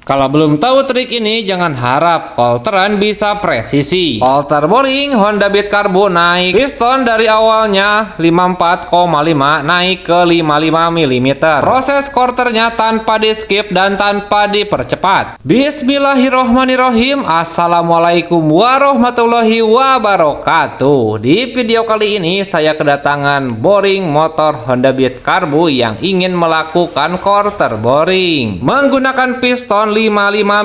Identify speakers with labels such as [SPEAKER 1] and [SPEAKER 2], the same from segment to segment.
[SPEAKER 1] Kalau belum tahu trik ini, jangan harap kolteran bisa presisi. Kolter boring Honda Beat Karbo naik piston dari awalnya 54,5 naik ke 55 mm. Proses kolternya tanpa di skip dan tanpa dipercepat. Bismillahirrohmanirrohim. Assalamualaikum warahmatullahi wabarakatuh. Di video kali ini saya kedatangan boring motor Honda Beat Karbo yang ingin melakukan kolter boring menggunakan piston 55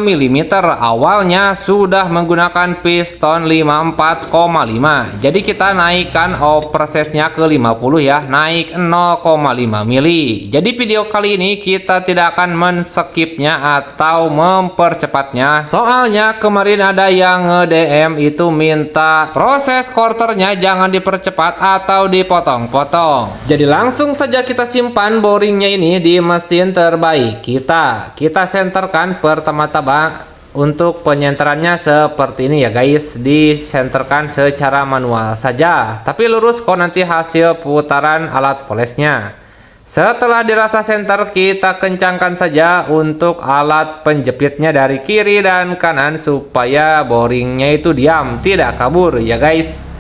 [SPEAKER 1] mm. Awalnya sudah menggunakan piston 54,5. Jadi kita naikkan prosesnya ke 50 ya, naik 0,5 mili. Jadi video kali ini kita tidak akan men-skipnya atau mempercepatnya. Soalnya kemarin ada yang nge-DM itu minta proses kolternya jangan dipercepat atau dipotong-potong. Jadi langsung saja kita simpan boringnya ini di mesin terbaik kita. Kita senterkan pertama-tama. Untuk penyenterannya seperti ini ya guys, disenterkan secara manual saja, tapi lurus kok nanti hasil putaran alat polesnya. Setelah dirasa senter, kita kencangkan saja untuk alat penjepitnya dari kiri dan kanan supaya boringnya itu diam, tidak kabur ya guys.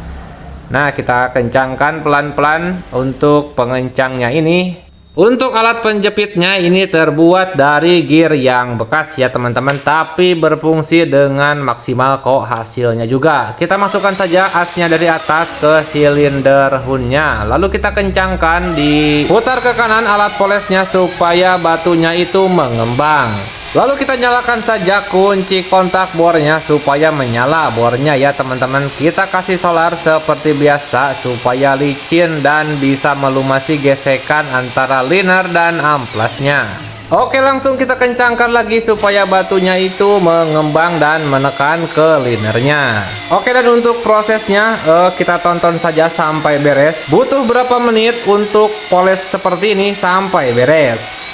[SPEAKER 1] Nah, kita kencangkan pelan-pelan untuk pengencangnya ini. Untuk alat penjepitnya ini terbuat dari gear yang bekas ya teman-teman, tapi berfungsi dengan maksimal kok hasilnya juga. Kita masukkan saja asnya dari atas ke silinder hunnya, lalu kita kencangkan, diputar ke kanan alat polesnya supaya batunya itu mengembang. Lalu kita nyalakan saja kunci kontak bornya supaya menyala bornya ya teman-teman. Kita kasih solar seperti biasa supaya licin dan bisa melumasi gesekan antara liner dan amplasnya. Oke, langsung kita kencangkan lagi supaya batunya itu mengembang dan menekan ke linernya. Oke, dan untuk prosesnya kita tonton saja sampai beres. Butuh berapa menit untuk poles seperti ini sampai beres.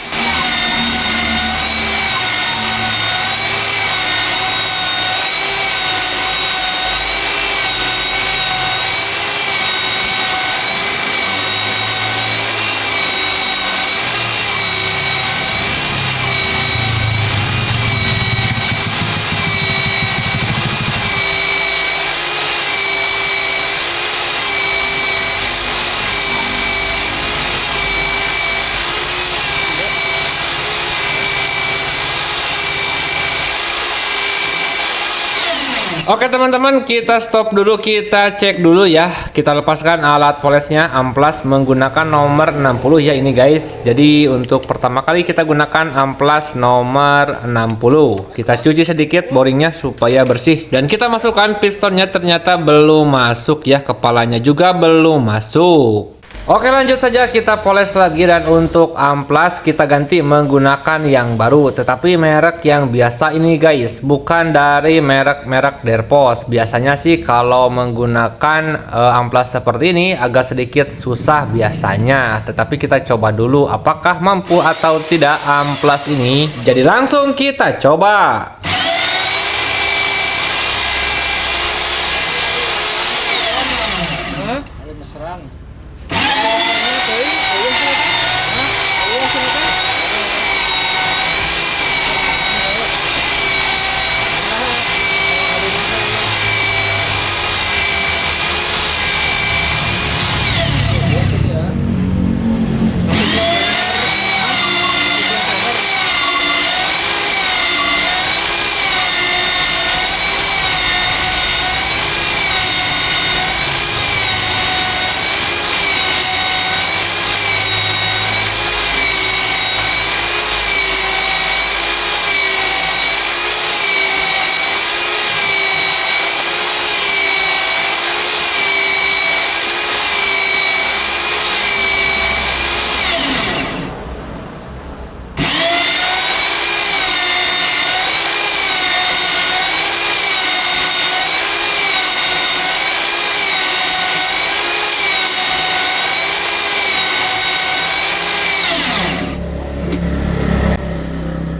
[SPEAKER 1] Oke teman-teman, kita stop dulu, kita cek dulu ya. Kita lepaskan alat polesnya, amplas menggunakan nomor 60 ya ini guys. Jadi untuk pertama kali kita gunakan amplas nomor 60. Kita cuci sedikit boringnya supaya bersih. Dan kita masukkan pistonnya, ternyata belum masuk ya, kepalanya juga belum masuk. Oke, lanjut saja kita poles lagi, dan untuk amplas kita ganti menggunakan yang baru, tetapi merek yang biasa ini guys, bukan dari merek-merek Derpos. Biasanya sih kalau menggunakan amplas seperti ini agak sedikit susah biasanya, tetapi kita coba dulu apakah mampu atau tidak amplas ini. Jadi langsung kita coba.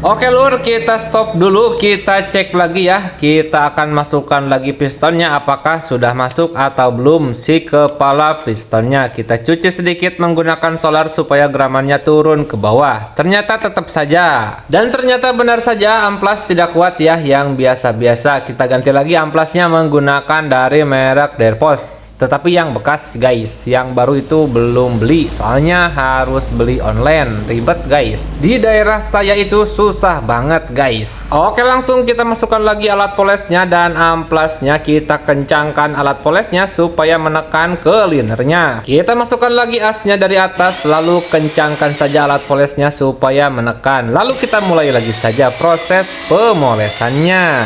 [SPEAKER 1] Oke lur, kita stop dulu, kita cek lagi ya. Kita akan masukkan lagi pistonnya, apakah sudah masuk atau belum si kepala pistonnya. Kita cuci sedikit menggunakan solar supaya geramannya turun ke bawah. Ternyata tetap saja, dan ternyata benar saja amplas tidak kuat ya, yang biasa-biasa. Kita ganti lagi amplasnya menggunakan dari merek Derpos, tetapi yang bekas guys. Yang baru itu belum beli, soalnya harus beli online, ribet guys. Di daerah saya itu susah banget guys. Oke, langsung kita masukkan lagi alat polesnya dan amplasnya. Kita kencangkan alat polesnya supaya menekan ke linernya. Kita masukkan lagi asnya dari atas, lalu kencangkan saja alat polesnya supaya menekan. Lalu kita mulai lagi saja proses pemolesannya.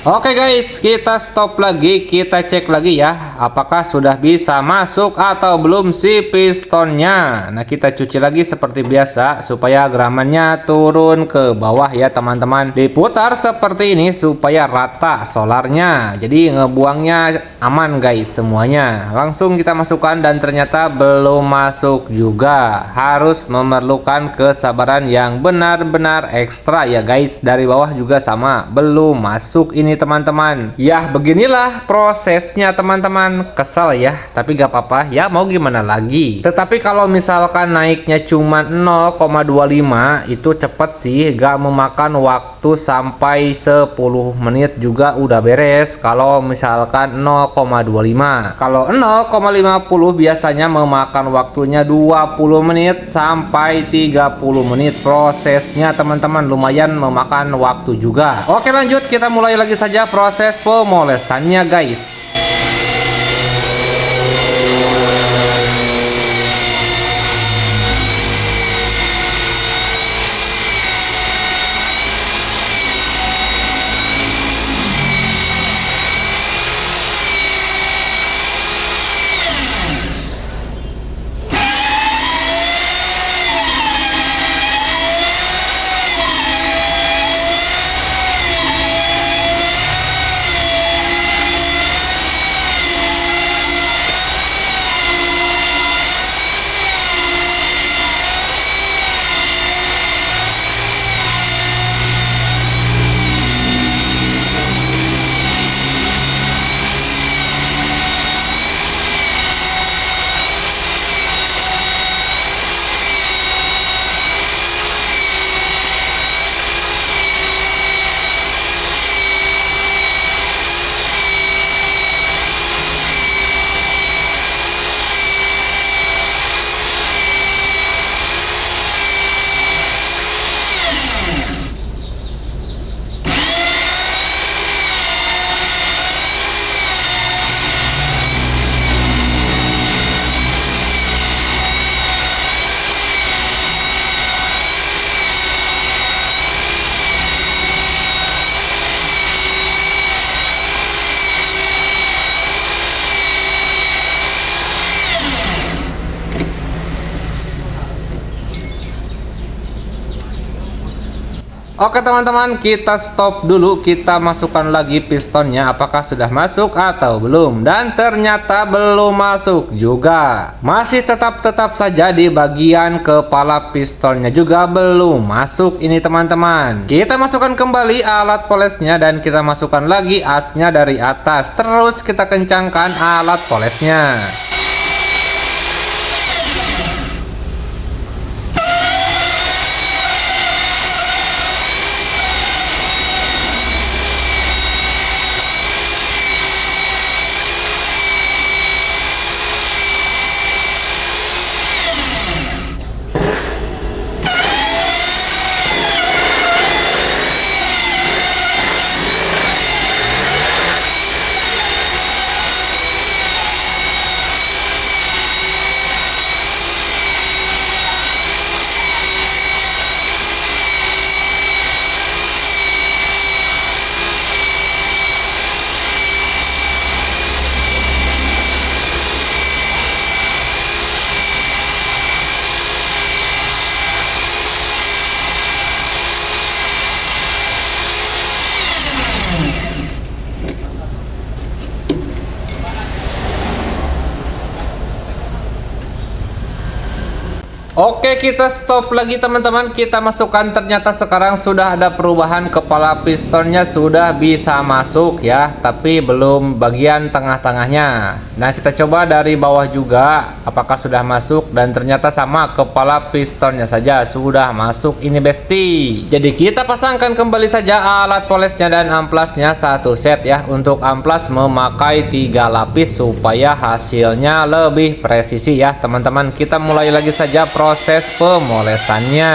[SPEAKER 1] Oke guys, kita stop lagi, kita cek lagi ya, apakah sudah bisa masuk atau belum si pistonnya. Nah, kita cuci lagi seperti biasa supaya geramannya turun ke bawah ya teman-teman. Diputar seperti ini supaya rata solarnya, jadi ngebuangnya aman guys semuanya. Langsung kita masukkan dan ternyata belum masuk juga. Harus memerlukan kesabaran yang benar-benar ekstra ya guys. Dari bawah juga sama, belum masuk ini teman-teman. Ya beginilah prosesnya teman-teman. Kesal ya, tapi gak apa-apa ya, mau gimana lagi. Tetapi kalau misalkan naiknya cuma 0,25 itu cepet sih, gak memakan waktu sampai 10 menit juga udah beres. Kalau misalkan 0,25, kalau 0,50 biasanya memakan waktunya 20 menit sampai 30 menit prosesnya teman-teman. Lumayan memakan waktu juga. Oke, lanjut, kita mulai lagi saja proses pemolesannya guys. Oke teman-teman, kita stop dulu, kita masukkan lagi pistonnya apakah sudah masuk atau belum. Dan ternyata belum masuk juga. Masih tetap saja di bagian kepala pistonnya juga belum masuk ini teman-teman. Kita masukkan kembali alat polesnya dan kita masukkan lagi asnya dari atas. Terus kita kencangkan alat polesnya. Oke, kita stop lagi teman-teman. Kita masukkan, ternyata sekarang sudah ada perubahan, kepala pistonnya sudah bisa masuk ya, tapi belum bagian tengah-tengahnya. Nah, kita coba dari bawah juga apakah sudah masuk, dan ternyata sama, kepala pistonnya saja sudah masuk ini besti. Jadi kita pasangkan kembali saja alat polesnya dan amplasnya satu set ya. Untuk amplas memakai 3 lapis supaya hasilnya lebih presisi ya teman-teman. Kita mulai lagi saja proses pemolesannya.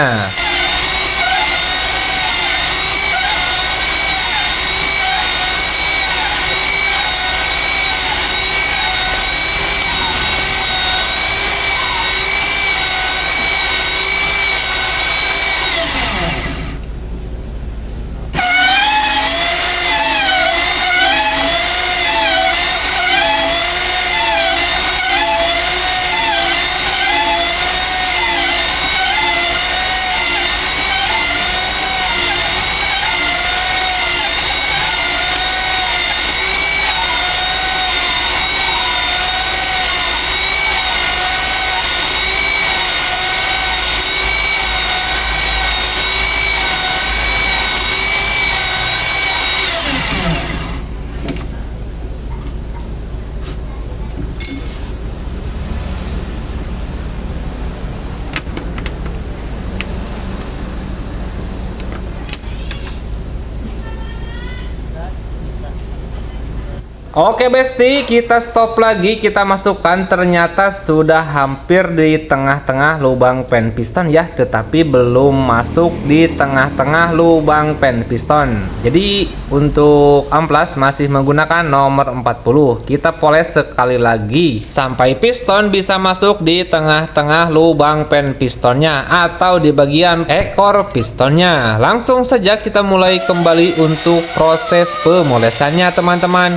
[SPEAKER 1] Oke besti, kita stop lagi, kita masukkan, ternyata sudah hampir di tengah-tengah lubang pen piston ya, tetapi belum masuk di tengah-tengah lubang pen piston. Jadi untuk amplas masih menggunakan nomor 40. Kita poles sekali lagi sampai piston bisa masuk di tengah-tengah lubang pen pistonnya atau di bagian ekor pistonnya. Langsung saja kita mulai kembali untuk proses pemolesannya teman-teman.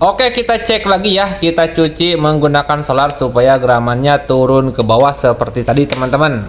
[SPEAKER 1] Oke, kita cek lagi ya, kita cuci menggunakan solar supaya geramannya turun ke bawah seperti tadi teman-teman.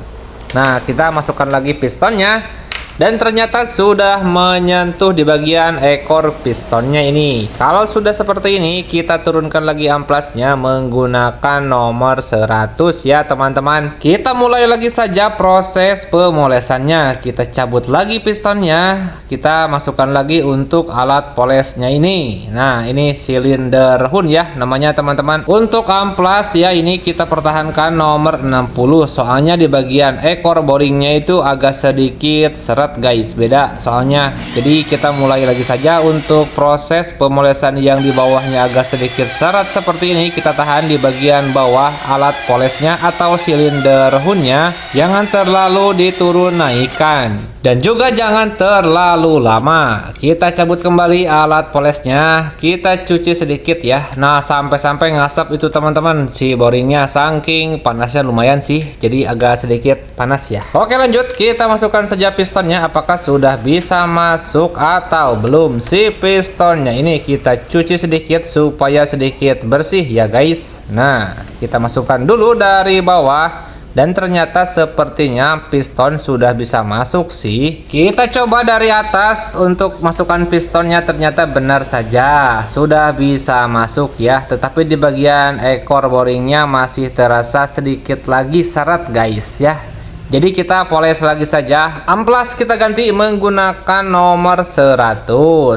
[SPEAKER 1] Nah, kita masukkan lagi pistonnya. Dan ternyata sudah menyentuh di bagian ekor pistonnya ini. Kalau sudah seperti ini, kita turunkan lagi amplasnya menggunakan nomor 100 ya teman-teman. Kita mulai lagi saja proses pemolesannya. Kita cabut lagi pistonnya. Kita masukkan lagi untuk alat polesnya ini. Nah, ini silinder hun ya namanya teman-teman. Untuk amplas ya ini kita pertahankan nomor 60. Soalnya di bagian ekor boringnya itu agak sedikit seret guys, beda soalnya. Jadi kita mulai lagi saja untuk proses pemolesan yang di bawahnya agak sedikit seret seperti ini. Kita tahan di bagian bawah alat polesnya atau silinder hunnya. Jangan terlalu diturun naikkan dan juga jangan terlalu lama. Kita cabut kembali alat polesnya, kita cuci sedikit ya. Nah, sampai-sampai ngasap itu teman-teman si boringnya, saking panasnya lumayan sih, jadi agak sedikit panas ya. Oke, lanjut kita masukkan saja pistonnya. Apakah sudah bisa masuk atau belum si pistonnya ini? Kita cuci sedikit supaya sedikit bersih ya guys. Nah, kita masukkan dulu dari bawah. Dan ternyata sepertinya piston sudah bisa masuk sih. Kita coba dari atas untuk masukkan pistonnya, ternyata benar saja sudah bisa masuk ya. Tetapi di bagian ekor boringnya masih terasa sedikit lagi seret guys ya. Jadi kita poles lagi saja. Amplas kita ganti menggunakan nomor 100.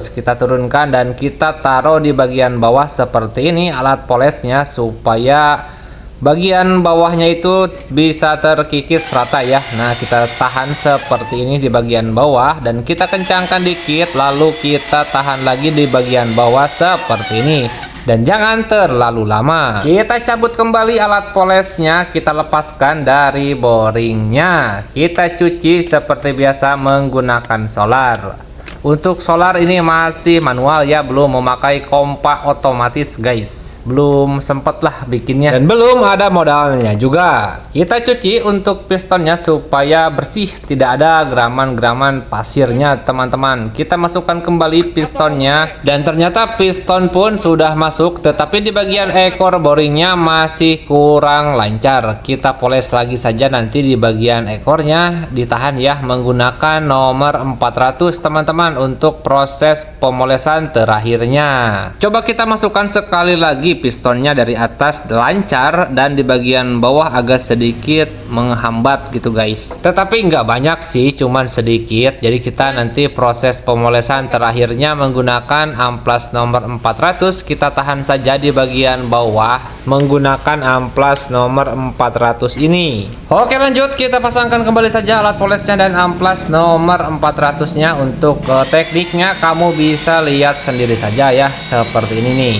[SPEAKER 1] Kita turunkan dan kita taruh di bagian bawah seperti ini alat polesnya supaya bagian bawahnya itu bisa terkikis rata ya. Nah, kita tahan seperti ini di bagian bawah dan kita kencangkan dikit, lalu kita tahan lagi di bagian bawah seperti ini. Dan jangan terlalu lama. Kita cabut kembali alat polesnya, kita lepaskan dari boringnya. Kita cuci seperti biasa menggunakan solar. Untuk solar ini masih manual ya, belum memakai kompak otomatis guys. Belum sempet lah bikinnya dan belum ada modalnya juga. Kita cuci untuk pistonnya supaya bersih, tidak ada geraman-geraman pasirnya teman-teman. Kita masukkan kembali pistonnya dan ternyata piston pun sudah masuk, tetapi di bagian ekor boringnya masih kurang lancar. Kita poles lagi saja nanti di bagian ekornya, ditahan ya menggunakan nomor 400 teman-teman untuk proses pemolesan terakhirnya. Coba kita masukkan sekali lagi pistonnya dari atas lancar dan di bagian bawah agak sedikit menghambat gitu guys. Tetapi nggak banyak sih, cuman sedikit. Jadi kita nanti proses pemolesan terakhirnya menggunakan amplas nomor 400. Kita tahan saja di bagian bawah menggunakan amplas nomor 400 ini. Oke, lanjut kita pasangkan kembali saja alat polesnya dan amplas nomor 400 nya. Untuk tekniknya kamu bisa lihat sendiri saja ya, seperti ini nih.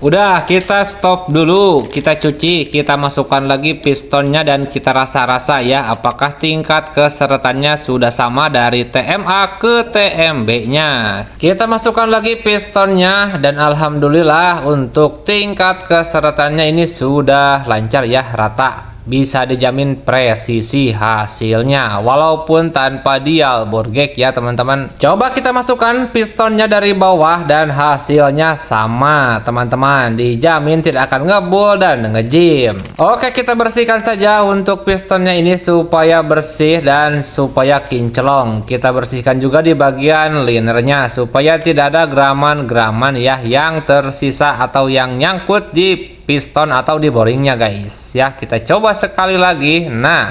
[SPEAKER 1] Udah, kita stop dulu, kita cuci, kita masukkan lagi pistonnya dan kita rasa-rasa ya apakah tingkat keseretannya sudah sama dari TMA ke TMB-nya. Kita masukkan lagi pistonnya dan alhamdulillah untuk tingkat keseretannya ini sudah lancar ya, rata. Bisa dijamin presisi hasilnya walaupun tanpa dial borgek ya teman-teman. Coba kita masukkan pistonnya dari bawah dan hasilnya sama teman-teman, dijamin tidak akan ngebul dan ngejim. Oke, kita bersihkan saja untuk pistonnya ini supaya bersih dan supaya kinclong. Kita bersihkan juga di bagian linernya supaya tidak ada geraman-geraman ya yang tersisa atau yang nyangkut di piston atau di boringnya guys ya. Kita coba sekali lagi. Nah,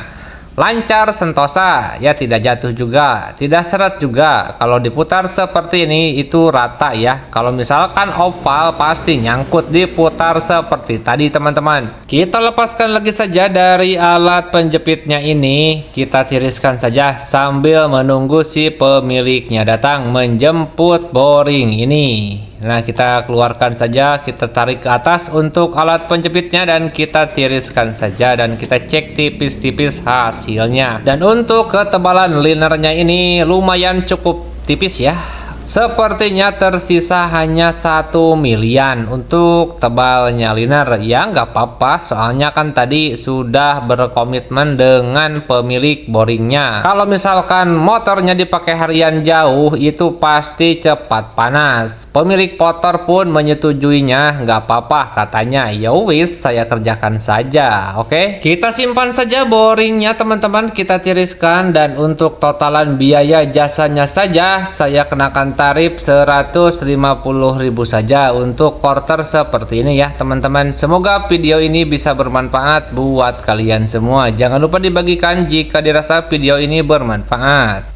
[SPEAKER 1] lancar sentosa ya, tidak jatuh juga, tidak seret juga. Kalau diputar seperti ini itu rata ya. Kalau misalkan oval pasti nyangkut diputar seperti tadi teman-teman. Kita lepaskan lagi saja dari alat penjepitnya ini. Kita tiriskan saja sambil menunggu si pemiliknya datang menjemput boring ini. Nah, kita keluarkan saja, kita tarik ke atas untuk alat penjepitnya dan kita tiriskan saja dan kita cek tipis-tipis hasilnya. Dan untuk ketebalan linernya ini lumayan cukup tipis ya. Sepertinya tersisa hanya 1 milian untuk tebalnya liner. Ya nggak apa-apa, soalnya kan tadi sudah berkomitmen dengan pemilik boringnya. Kalau misalkan motornya dipakai harian jauh, itu pasti cepat panas. Pemilik motor pun menyetujuinya, nggak apa-apa katanya. Ya wis, saya kerjakan saja. Oke, kita simpan saja boringnya teman-teman, kita tiriskan, dan untuk totalan biaya jasanya saja saya kenakan tarif 150.000 saja untuk quarter seperti ini ya teman-teman. Semoga video ini bisa bermanfaat buat kalian semua. Jangan lupa dibagikan jika dirasa video ini bermanfaat.